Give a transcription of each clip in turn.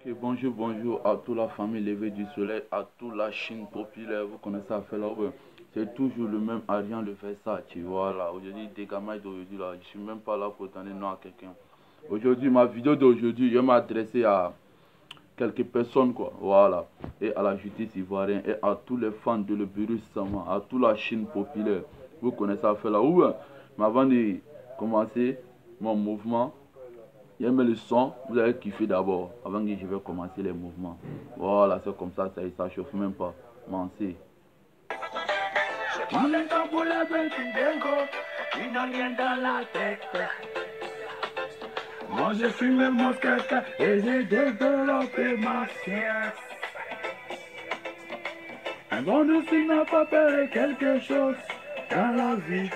Ok, bonjour, bonjour à toute la famille levée du soleil, à toute la Chine populaire. Vous connaissez à faire là, ouais. C'est toujours le même Ariane le Versace, voilà. Aujourd'hui, des gamins d'aujourd'hui là, je suis même pas là pour donner nom à quelqu'un. Aujourd'hui, ma vidéo d'aujourd'hui, je vais m'adresser à quelques personnes, quoi, voilà. Et à la justice ivoirienne, et à tous les fans de le virus Sama, à toute la Chine populaire. Vous connaissez à faire là, ouais. Mais avant de commencer mon mouvement, j'aime le son, vous allez kiffer d'abord, avant que je vais commencer les mouvements. Voilà, c'est comme ça chauffe même pas. Mancé. On est en pour la bête dingo, il n'a rien dans la tête. Moi je fume mon skate et j'ai développé ma science. Un bon dossier n'a pas peur quelque chose dans la vie.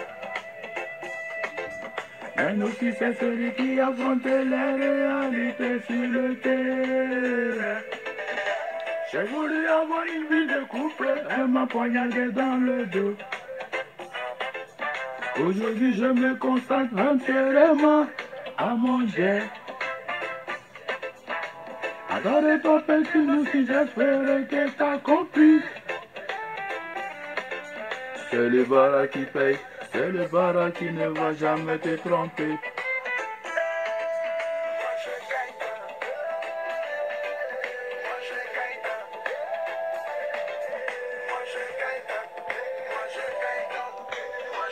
Un aussi c'est celui qui affronte les réalités sur le terrain. J'ai voulu avoir une vie de couple, elle m'a poignardé dans le dos. Aujourd'hui je me consacre entièrement à manger. Adorez pas petit nous si j'espère que t'as compris. C'est le bara qui paye, c'est le bara qui ne va jamais te tromper.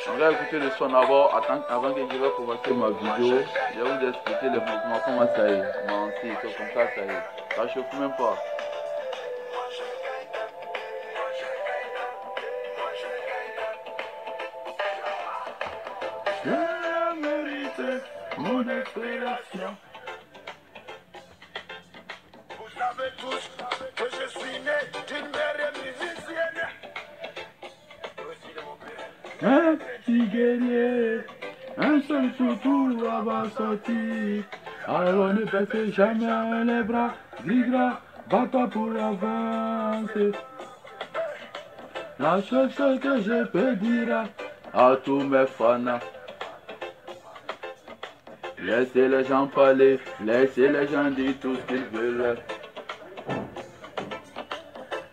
On va écouter le son d'abord avant que je vais commencer ma vidéo. Je vais vous expliquer les mouvements, comment ça y est. Non, si, c'est comme ça y est. Ça chauffe même pas. Je mérite mon inspiration. Vous savez tous que je suis né d'une mère musicienne. Un petit guerrier, un seul surtout va sortir. Alors ne baissez jamais les bras, Zigra, bats-toi pour avancer. La seule chose que je peux dire à tous mes fans, laissez les gens parler, laissez les gens dire tout ce qu'ils veulent.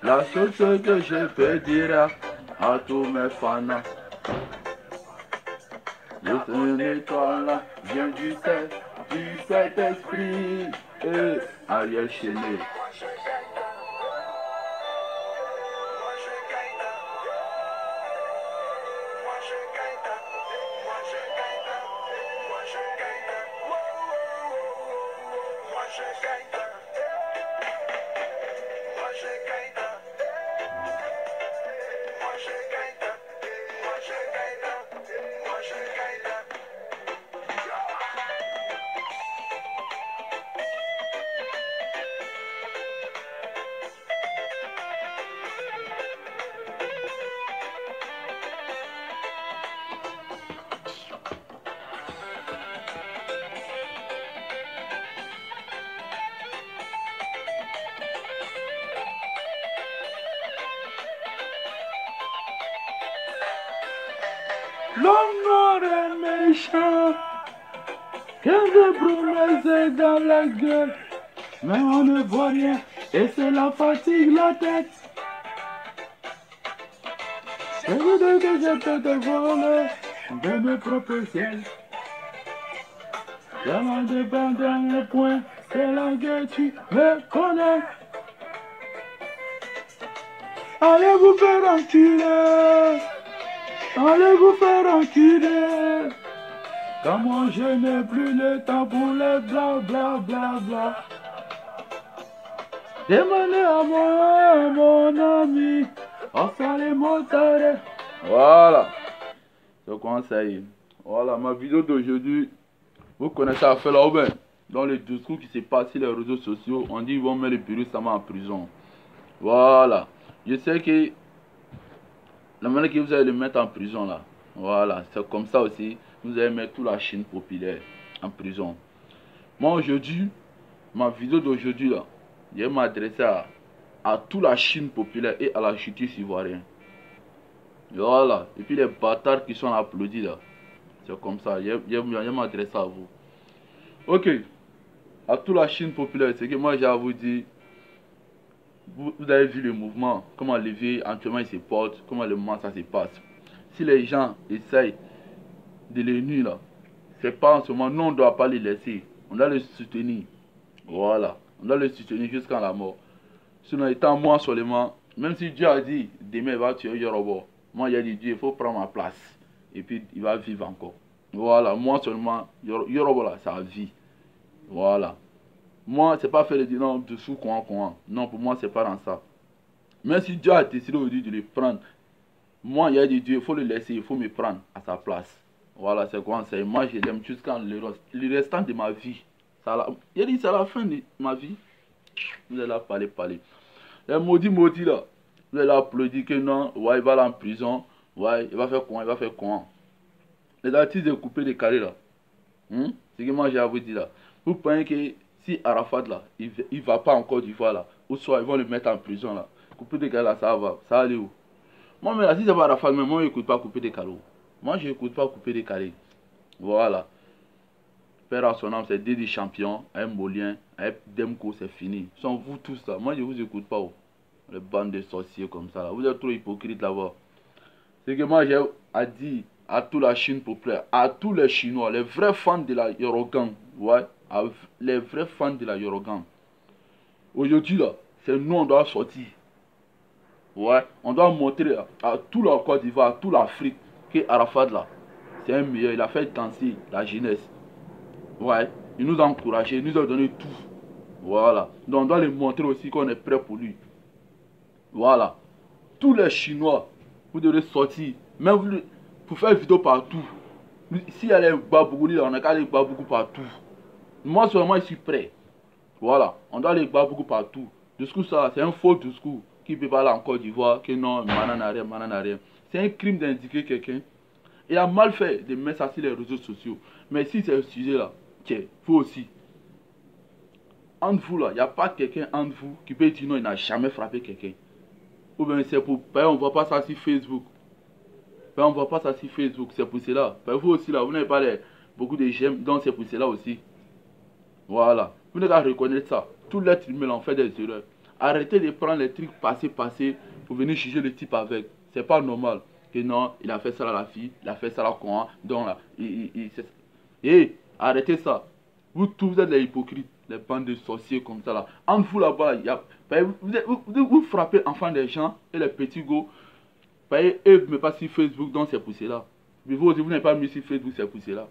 La seule chose que je peux dire à tous mes fans, une étoile vient du Saint-Esprit, et Ariel Chéné. L'homme noir est méchant, qu'un de promesses dans la gueule, mais on ne voit rien et cela fatigue la tête. Je voudrais que je peux te voler de mes propres ciels. J'avance de pendant le point, c'est là que tu me connais. Allez vous faire enculer. Allez vous faire enculer. Car moi je n'ai plus le temps pour les bla bla bla bla. Demandez à mon ami, on fait les motards. Voilà. Je commence à y. Voilà, ma vidéo d'aujourd'hui. Vous connaissez à faire là, ben, dans les discours qui se passent sur les réseaux sociaux, on dit qu'ils vont mettre le virus Sama en prison. Voilà. Je sais que la manière que vous allez le mettre en prison là, voilà, c'est comme ça aussi, vous allez mettre toute la Chine populaire en prison. Moi aujourd'hui, ma vidéo d'aujourd'hui là, je vais m'adresser à toute la Chine populaire et à la justice ivoirienne. Voilà, et puis les bâtards qui sont applaudis là, c'est comme ça, je vais m'adresser à vous. Ok, à toute la Chine populaire, c'est que moi j'ai à vous dire, vous avez vu le mouvement, comment les vieux actuellement ils se portent, comment le moment ça se passe. Si les gens essayent de les nuire là, c'est pas en ce moment, nous on ne doit pas les laisser, on doit les soutenir. Voilà, on doit les soutenir jusqu'à la mort. Sinon, étant moi seulement, même si Dieu a dit, demain il va tuer Yorobo, moi il a dit Dieu, il faut prendre ma place. Et puis il va vivre encore. Voilà, moi seulement, Yorobo là, ça vit. Voilà. Moi, c'est pas faire le dire non, dessous, quoi. Non, pour moi, c'est pas dans ça. Même si Dieu a décidé aujourd'hui de le prendre, moi, il a dit Dieu, il faut le laisser, il faut me prendre à sa place. Voilà, c'est quoi c'est. Moi, je l'aime jusqu'à le restant de ma vie. Il a dit, c'est la fin de ma vie. Vous allez là parler. Les maudits là, vous allez applaudir que non, ouais, il va aller en prison. Ouais, il va faire quoi. Les artistes de couper des carrés là. C'est que moi j'ai à vous dire là. Vous pensez que si Arafat là, il va pas en Côte d'Ivoire là, ou soit ils vont le mettre en prison là, couper des carrés là, ça va aller où? Moi, mais là, si c'est pas Arafat, mais moi, je n'écoute pas couper des carreaux. Moi, je n'écoute pas couper des carrés. Voilà. Père à son âme, c'est Dédi Champion, un Molien, un Demko, c'est fini. Ils sont vous tous là. Moi, je ne vous écoute pas. Oh. Les bandes de sorciers comme ça là. Vous êtes trop hypocrites là-bas. C'est que moi, j'ai à dire à toute la Chine populaire, à tous les Chinois, les vrais fans de la Yorogan, ouais, les vrais fans de la Yorogan. Aujourd'hui là, c'est nous, on doit sortir. Ouais, on doit montrer à tout la Côte d'Ivoire, à toute l'Afrique, que Arafat là, c'est un meilleur. Il a fait danser la jeunesse. Ouais, il nous a encouragés, il nous a donné tout. Voilà. Donc on doit lui montrer aussi qu'on est prêt pour lui. Voilà. Tous les Chinois, vous devez sortir. Même vous, pour faire vidéo partout. S'il y a les Babougouli là, on a qu'à les Babougou partout. Moi seulement, je suis prêt. Voilà. On doit les Babougou partout. Discours ça, c'est un faux discours. Qui peut parler en Côte d'Ivoire, que non, mananarien. C'est un crime d'indiquer quelqu'un. Il a mal fait de mettre ça sur les réseaux sociaux. Mais si c'est un sujet là, tiens, vous aussi. Entre vous là, il n'y a pas quelqu'un entre vous qui peut dire non, il n'a jamais frappé quelqu'un. Ou bien c'est pour. Ben, on ne voit pas ça sur Facebook. Ben, on ne voit pas ça sur Facebook, c'est pour cela. Ben, vous aussi là, vous n'avez pas beaucoup de j'aime, donc c'est pour cela aussi. Voilà. Vous n'avez qu'à reconnaître ça. Tout l'être humain en fait des erreurs. Arrêtez de prendre les trucs passés pour venir juger le type avec. C'est pas normal. Que non, il a fait ça à la fille, il a fait ça à la con, donc là, arrêtez ça. Vous tous vous êtes les hypocrites, les bandes de sorciers comme ça là. Entre vous là-bas, vous frappez enfants des gens et les petits go. Eux ne mettent pas sur Facebook, donc c'est pour cela. Mais vous aussi, vous n'avez pas mis sur Facebook, c'est pour cela.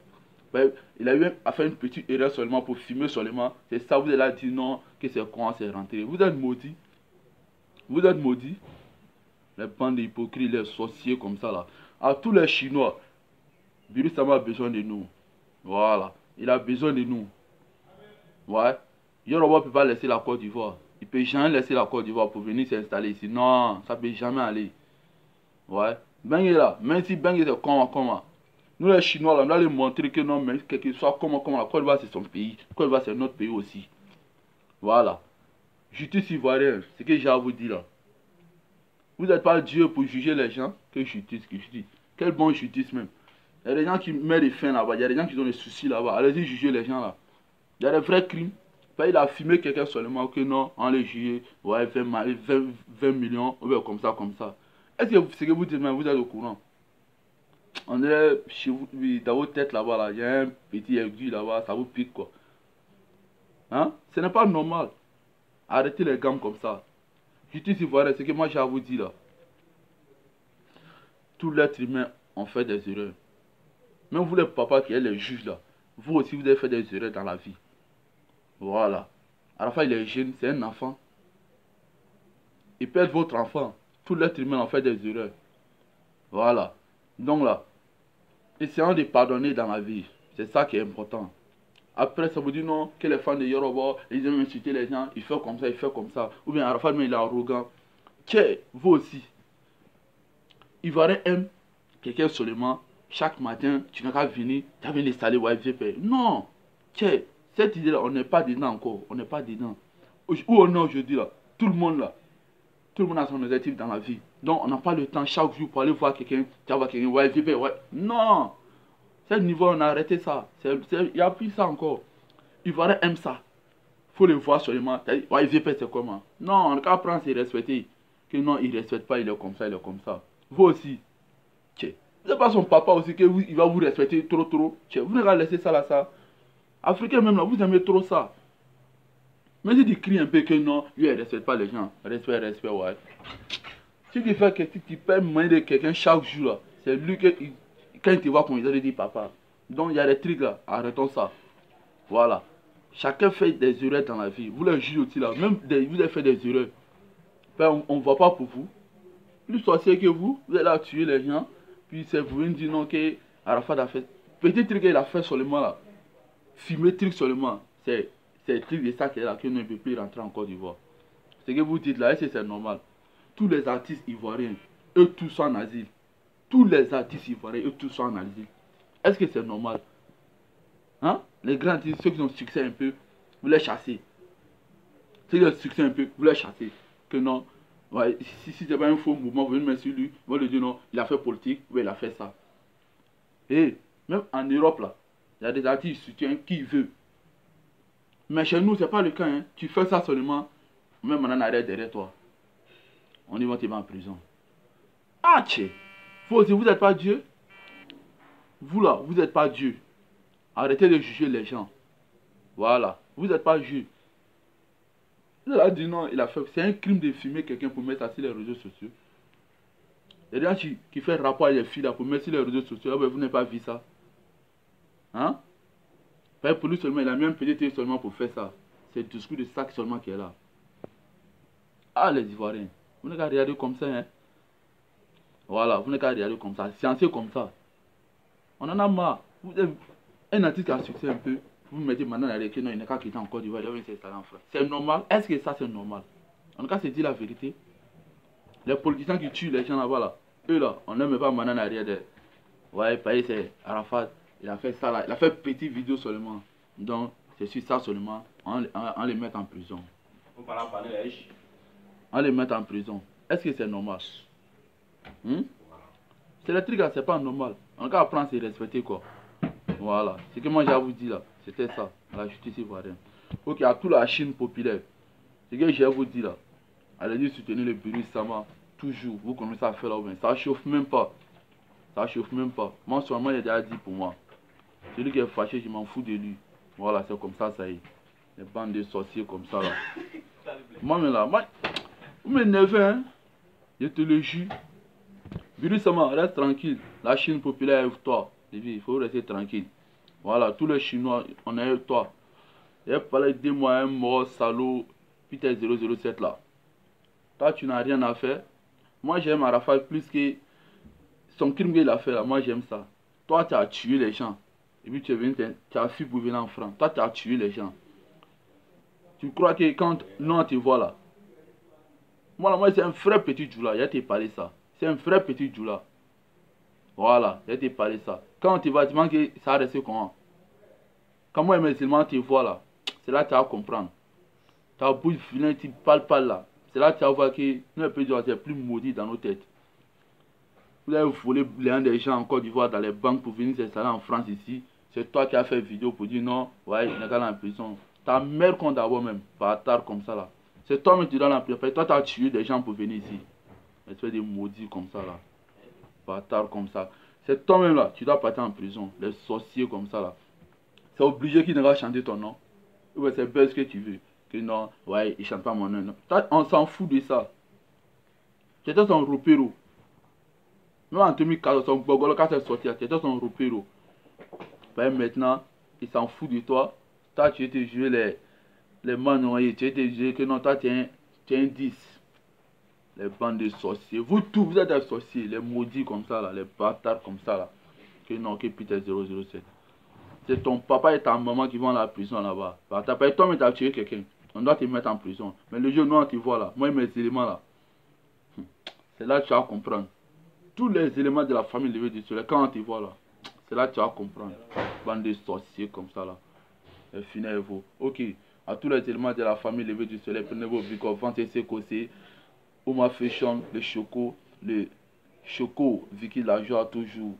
Il a eu à faire une petite erreur seulement pour filmer seulement. C'est ça, vous allez dire non, que c'est quand c'est rentré. Vous êtes maudits. Vous êtes maudits. Les bandes d'hypocrites, les sorciers comme ça là. À tous les Chinois, Virus a besoin de nous. Voilà. Il a besoin de nous. Ouais. Yoruba ne peut pas laisser la Côte d'Ivoire. Il ne peut jamais laisser la Côte d'Ivoire pour venir s'installer ici. Non, ça ne peut jamais aller. Ouais. Bengue là, même si Bengue c'est comment. Nous les Chinois là, on doit leur montrer que non, mais quel que soit comment, la Côte d'Ivoire c'est son pays. La Côte d'Ivoire c'est notre pays aussi. Voilà. Justice ivoirienne, c'est ce que j'ai à vous dire là. Vous n'êtes pas Dieu pour juger les gens. Quelle justice que je dis. Quelle bonne justice même. Il y a des gens qui mettent des fins là-bas. Il y a des gens qui ont des soucis là-bas. Allez-y juger les gens là. Il y a des vrais crimes. Il a filmé quelqu'un seulement que non, on les juge. Ouais, 20 millions. Ou bien comme ça. Est-ce que ce que vous dites, vous êtes au courant? On est chez vous, dans votre tête là-bas, là, il y a un petit aigu là-bas, ça vous pique quoi. Hein? Ce n'est pas normal. Arrêtez les gammes comme ça. Justice ivoirienne, c'est ce que moi j'ai à vous dire là. Tout l'être humain en fait des erreurs. Même vous les papas qui êtes les juges là, vous aussi vous avez fait des erreurs dans la vie. Voilà. À la fin il est jeune, c'est un enfant. Il peut être votre enfant. Tout l'être humain en fait des erreurs. Voilà. Donc là, essayons de pardonner dans la vie. C'est ça qui est important. Après, ça vous dit non, que les fans de Yoruba, ils aiment insulter les gens, il fait comme ça. Ou bien Arafat, mais il est arrogant. Que vous aussi. Ivoirien aime quelqu'un seulement. Chaque matin, tu n'as qu'à venir, tu as venu installer YVP. Non. Que cette idée-là, on n'est pas dedans encore. On n'est pas dedans. Où on est aujourd'hui là, tout le monde a son objectif dans la vie. Donc on n'a pas le temps chaque jour pour aller voir quelqu'un, tu vas voir quelqu'un, YVP, ouais. Non. C'est le niveau, on a arrêté ça. Il n'y a plus ça encore. Ivoirien aime ça. faut le voir seulement. Ouais, VP, c'est comment? Non, on peut apprendre à se respecter. Que non, il ne respecte pas, il est comme ça, il est comme ça. Vous aussi. Tchè. Vous n'êtes pas son papa aussi, il va vous respecter trop, trop. Tchè. Vous n'avez pas laissé ça là, ça. Africain même là, vous aimez trop ça. Mais si tu cries un peu que non, lui, il ne respecte pas les gens. Respect, respect, ouais. Si tu fais que tu peux manger de quelqu'un chaque jour là, c'est lui que, quand il te voit, comme il te dit papa. Donc il y a des trucs là, arrêtons ça. Voilà. Chacun fait des erreurs dans la vie. Vous les jugez aussi là, même vous avez fait des erreurs. Ben, on ne va pas pour vous. Plus sorcier que vous êtes là à tuer les gens. Puis c'est vous qui dites non que Arafat a fait. Petit truc qu'il a fait seulement là. Filmer truc seulement. C'est le truc de ça qu'il est là, qu'il ne peut plus rentrer en Côte d'Ivoire. Ce que vous dites là, est-ce que c'est normal? Tous les artistes ivoiriens, eux tous sont en asile. Tous les artistes ivoiriens, eux tous sont en asile. Est-ce que c'est normal? Hein? Les grands artistes, ceux qui ont succès un peu, vous les chassez. Ceux qui ont succès un peu, vous les chassez. Que non, ouais, si c'est pas un faux mouvement, vous venez mettre sur lui, vous lui dites non, il a fait politique, oui, il a fait ça. Et même en Europe, là, il y a des artistes qui soutiennent qui veut. Mais chez nous, c'est pas le cas. Hein. Tu fais ça seulement, même on en arrête derrière toi. On y va te mettre en prison. Ah, tchè. Vous aussi, vous n'êtes pas Dieu. Vous là, vous n'êtes pas Dieu. Arrêtez de juger les gens. Voilà. Vous n'êtes pas Dieu. Il a dit non, il a fait. C'est un crime de filmer quelqu'un pour mettre ça sur les réseaux sociaux. Il y a des gens qui font rapport à les filles là pour mettre sur les réseaux sociaux. Vous n'avez pas vu ça. Hein? Pour lui seulement, il a mis un petit truc seulement pour faire ça. C'est le discours de sac seulement qui est là. Ah, les Ivoiriens. Vous n'avez qu'à regarder comme ça. Hein? Voilà, vous n'avez qu'à regarder comme ça. Sciencez comme ça. On en a marre. Un artiste qui a succès un peu. Vous me mettez maintenant à la que non, il n'est qu'à quitter en Côte d'Ivoire, il va s'installer en France. C'est normal? Est-ce que ça c'est normal? En tout cas, c'est dire la vérité. Les politiciens qui tuent les gens là-bas, là, eux là, on n'aime pas maintenant arrière de. Ouais, pareil, c'est Arafat, il a fait ça là, il a fait petite vidéo seulement. Donc, c'est sur ça seulement, on les met en prison. On les met en prison. Est-ce que c'est normal? C'est le truc là, c'est pas normal. On va apprendre à se respecter quoi. Voilà, ce que moi j'ai à vous dire là, c'était ça, la justice ivoirienne. Ok, à toute la Chine populaire, ce que j'ai à vous dire là, allez-y soutenir le Birus Sama, toujours, vous commencez à faire là, ça chauffe même pas. Ça chauffe même pas. Moi seulement il a déjà dit pour moi. Celui qui est fâché, je m'en fous de lui. Voilà, c'est comme ça y est. Les bandes de sorciers comme ça là. Moi mais là, vous m'énervez hein. Je te le jure. Birus Sama, reste tranquille. La Chine populaire est toi. Il faut rester tranquille. Voilà, tous les Chinois, on est avec toi. Il a parlé de moi, un mort, salaud, Peter 007 là. Toi, tu n'as rien à faire. Moi, j'aime Arafat plus que son crime qu'il a fait là. Moi, j'aime ça. Toi, tu as tué les gens. Et puis, tu as fui pour venir en France. Toi, tu as tué les gens. Tu crois que quand nous, on te voit là. Moi, c'est un vrai petit Djoula. Il a te parlé ça. C'est un vrai petit Djoula. Voilà, il a te parlé ça. Quand tu vas, tu manques que ça a resté comment? Quand moi, les musulmans te voient là, c'est là que tu vas comprendre. Ta bouche vilaine, tu parles pas là. C'est là que tu vas voir que nous, les pays c'est plus maudit dans nos têtes. Vous avez volé les gens des gens en Côte d'Ivoire dans les banques pour venir s'installer en France ici. C'est toi qui as fait vidéo pour dire non, ouais, il n'est pas en prison. Ta mère compte d'abord même, bâtard comme ça là. C'est toi qui es dans la prison. Toi, tu as tué des gens pour venir ici. Espèce de maudit comme ça là. Bâtard comme ça. C'est toi-même là, tu dois partir en prison. Les sorciers comme ça là. C'est obligé qu'il ne va chanter ton nom. Ou c'est belle ce que tu veux. Que non, ouais, il chante pas mon nom. On s'en fout de ça. C'était son repéro. Même en 2014, son Bogolo quand c'est sorti, c'était son repéro. Maintenant, il s'en fout de toi. Toi, tu étais joué les manoyers. Tu étais joué que non, toi, tu es un 10. Les bandes de sorciers. Vous tous, vous êtes des sorciers. Les maudits comme ça, là, les bâtards comme ça. Là. Que non, que Peter 007. C'est ton papa et ta maman qui vont à la prison là-bas. T'as pas toi, mais t'as tué quelqu'un. On doit te mettre en prison. Mais le jour où on te voit là, moi, mes éléments là, c'est là que tu vas comprendre. Tous les éléments de la famille levée du soleil, quand on te voit là, c'est là que tu vas comprendre. Bande de sorciers comme ça là. Finez-vous. Ok. À tous les éléments de la famille levée du soleil, prenez vos bricoles, ventez ces cossés. Oma Fashion, le Choco, Vicky la joie toujours.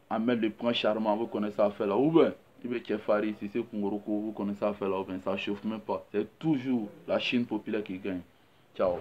Ahmed le prince charmant, vous connaissez ça à faire là. Ou bien, Farid, c'est Kungoroko, vous connaissez à faire là, ça chauffe même pas. C'est toujours la Chine populaire qui gagne. Ciao.